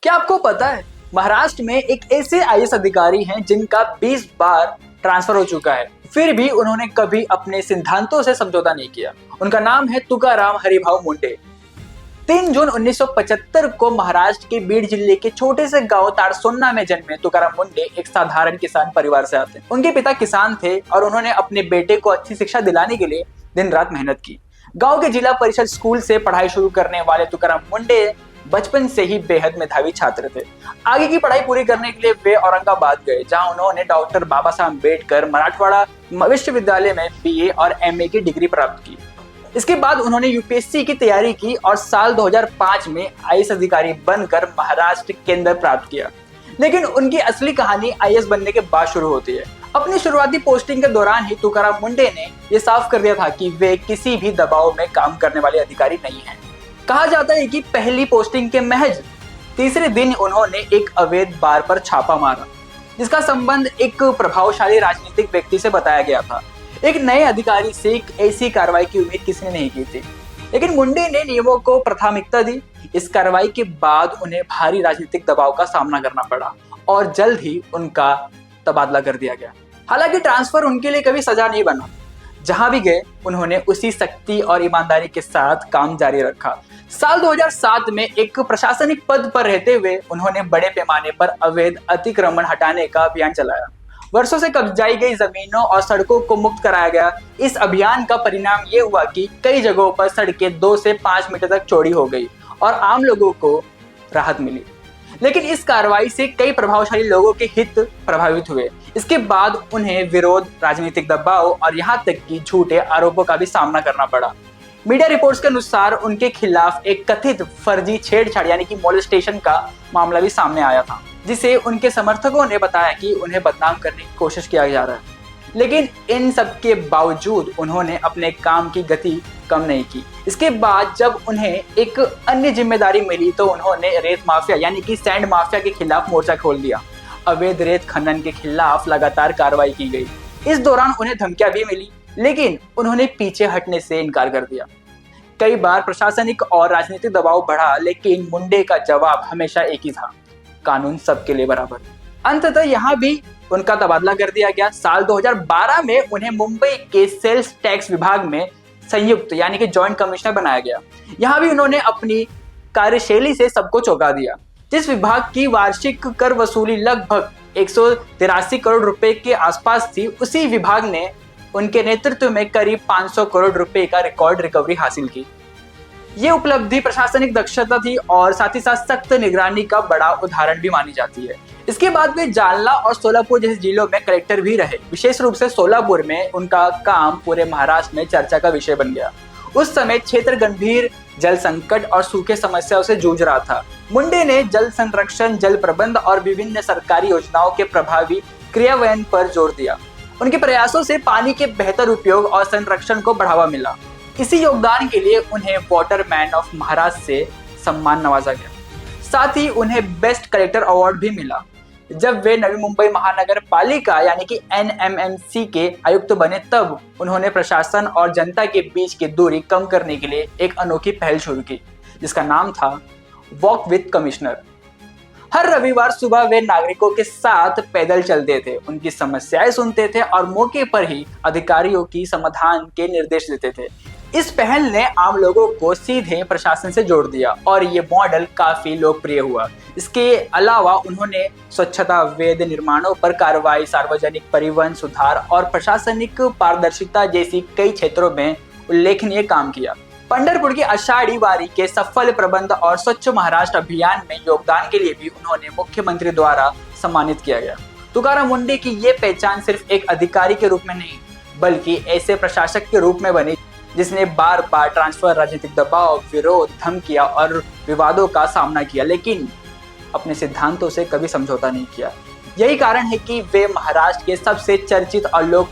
क्या आपको पता है महाराष्ट्र में एक ऐसे आईएएस अधिकारी हैं जिनका 20 बार ट्रांसफर हो चुका है, फिर भी उन्होंने कभी अपने सिद्धांतों से समझौता नहीं किया। उनका नाम है तुकाराम हरिभाऊ मुंडे। 3 जून 1975 को महाराष्ट्र के बीड जिले के छोटे से गांव तारसोन्ना में जन्मे तुकाराम मुंडे एक साधारण किसान परिवार से आते हैं। उनके पिता किसान थे और उन्होंने अपने बेटे को अच्छी शिक्षा दिलाने के लिए दिन रात मेहनत की। गांव के जिला परिषद स्कूल से पढ़ाई शुरू करने वाले तुकाराम मुंडे बचपन से ही बेहद मेधावी छात्र थे। आगे की पढ़ाई पूरी करने के लिए वे औरंगाबाद गए, जहां उन्होंने डॉक्टर बाबा साहब अम्बेडकर मराठवाड़ा विश्वविद्यालय में बीए और एमए की डिग्री प्राप्त की। इसके बाद उन्होंने यूपीएससी की तैयारी की और साल 2005 में आईएएस अधिकारी बनकर महाराष्ट्र केंद्र प्राप्त किया। लेकिन उनकी असली कहानी आईएएस बनने के बाद शुरू होती है। अपनी शुरुआती पोस्टिंग के दौरान ही तुकाराम मुंडे ने यह साफ कर दिया था कि वे किसी भी दबाव में काम करने वाले अधिकारी नहीं हैं। कहा जाता है कि पहली पोस्टिंग के महज तीसरे दिन उन्होंने एक अवैध बार पर छापा मारा, जिसका संबंध एक प्रभावशाली राजनीतिक व्यक्ति से बताया गया था। एक नए अधिकारी से एक ऐसी कार्रवाई की उम्मीद किसी ने नहीं की थी, लेकिन मुंडे ने नियमों को प्राथमिकता दी। इस कार्रवाई के बाद उन्हें भारी राजनीतिक दबाव का सामना करना पड़ा और जल्द ही उनका तबादला कर दिया गया। हालांकि ट्रांसफर उनके लिए कभी सजा नहीं बना। जहां भी गए उन्होंने उसी सख्ती और ईमानदारी के साथ काम जारी रखा। साल 2007 में एक प्रशासनिक पद पर रहते हुए उन्होंने बड़े पैमाने पर अवैध अतिक्रमण हटाने का अभियान चलाया। वर्षों से कब्जाई गई जमीनों और सड़कों को मुक्त कराया गया। इस अभियान का परिणाम ये हुआ कि कई जगहों पर सड़कें 2 से 5 मीटर तक चौड़ी हो गई और आम लोगों को राहत मिली। लेकिन इस कार्रवाई से कई प्रभावशाली लोगों के हित प्रभावित हुए। इसके बाद उन्हें विरोध, राजनीतिक दबाव और यहाँ तक कि झूठे आरोपों का भी सामना करना पड़ा। मीडिया रिपोर्ट्स के अनुसार उनके खिलाफ एक कथित फर्जी छेड़छाड़ यानी कि मोलेस्टेशन का मामला भी सामने आया था, जिसे उनके समर्थकों ने बताया कि उन्हें बदनाम करने की कोशिश किया जा रहा है। लेकिन इन सब के बावजूद उन्होंने अपने काम की गति कम नहीं की। इसके बाद जब उन्हें एक अन्य जिम्मेदारी मिली तो उन्होंने रेत माफिया यानी कि सैंड माफिया के खिलाफ मोर्चा खोल दिया। अवैध रेत खनन के खिलाफ लगातार कार्रवाई की गई। इस दौरान उन्हें धमकियां भी मिली, लेकिन उन्होंने पीछे हटने से इनकार कर दिया। कई बार प्रशासनिक और राजनीतिक दबाव बढ़ा, लेकिन मुंडे का जवाब हमेशा एक ही था, कानून सबके लिए बराबर। अंततः यहाँ भी उनका तबादला कर दिया गया। साल 2012 में उन्हें मुंबई के सेल्स टैक्स विभाग में संयुक्त यानी कि जॉइंट कमिश्नर बनाया गया। यहाँ भी उन्होंने अपनी कार्यशैली से सबको चौंका दिया। जिस विभाग की वार्षिक कर वसूली लगभग 183 करोड़ रुपए के आसपास थी, उसी विभाग ने उनके नेतृत्व में करीब 500 करोड़ रुपए का रिकॉर्ड रिकवरी हासिल की। ये उपलब्धि प्रशासनिक दक्षता थी और साथ ही साथ सख्त निगरानी का बड़ा उदाहरण भी मानी जाती है। इसके बाद वे जालना और सोलापुर जैसे जिलों में कलेक्टर भी रहे। विशेष रूप से सोलापुर में उनका काम पूरे महाराष्ट्र में चर्चा का विषय बन गया। उस समय क्षेत्र गंभीर जल संकट और सूखे समस्याओं से जूझ रहा था। मुंडे ने जल संरक्षण, जल प्रबंध और विभिन्न सरकारी योजनाओं के प्रभावी क्रियान्वयन पर जोर दिया। उनके प्रयासों से पानी के बेहतर उपयोग और संरक्षण को बढ़ावा मिला। इसी योगदान के लिए उन्हें वाटर मैन ऑफ महाराष्ट्र से सम्मान नवाजा गया। साथ ही उन्हें बेस्ट कलेक्टर अवार्ड भी मिला। जब वे नवी मुंबई महानगर पालिका यानी कि एनएमएमसी के आयुक्त बने, तब उन्होंने प्रशासन और जनता के बीच की दूरी कम करने के लिए एक अनोखी पहल शुरू की, जिसका नाम था वॉक विद कमिश्नर। हर रविवार सुबह वे नागरिकों के साथ पैदल चलते थे, उनकी समस्याएं सुनते थे और मौके पर ही अधिकारियों की समाधान के निर्देश देते थे। इस पहल ने आम लोगों को सीधे प्रशासन से जोड़ दिया और ये मॉडल काफी लोकप्रिय हुआ। इसके अलावा उन्होंने स्वच्छता, वेद निर्माणों पर कार्रवाई, सार्वजनिक परिवहन सुधार और प्रशासनिक पारदर्शिता जैसी कई क्षेत्रों में उल्लेखनीय काम किया। पंढरपुर की आषाढ़ी वारी के सफल प्रबंध और स्वच्छ महाराष्ट्र अभियान में योगदान के लिए भी उन्होंने मुख्यमंत्री द्वारा सम्मानित किया गया। तुकाराम मुंडे की ये पहचान सिर्फ एक अधिकारी के रूप में नहीं, बल्कि ऐसे प्रशासक के रूप में बनी जिसने बार बार ट्रांसफर, राजनीतिक दबाव, विरोध, धमकियां और विवादों का सामना किया, लेकिन अपने सिद्धांतों से कभी समझौता नहीं किया। यही कारण है कि वे महाराष्ट्र के सबसे चर्चित और लोकप्रिय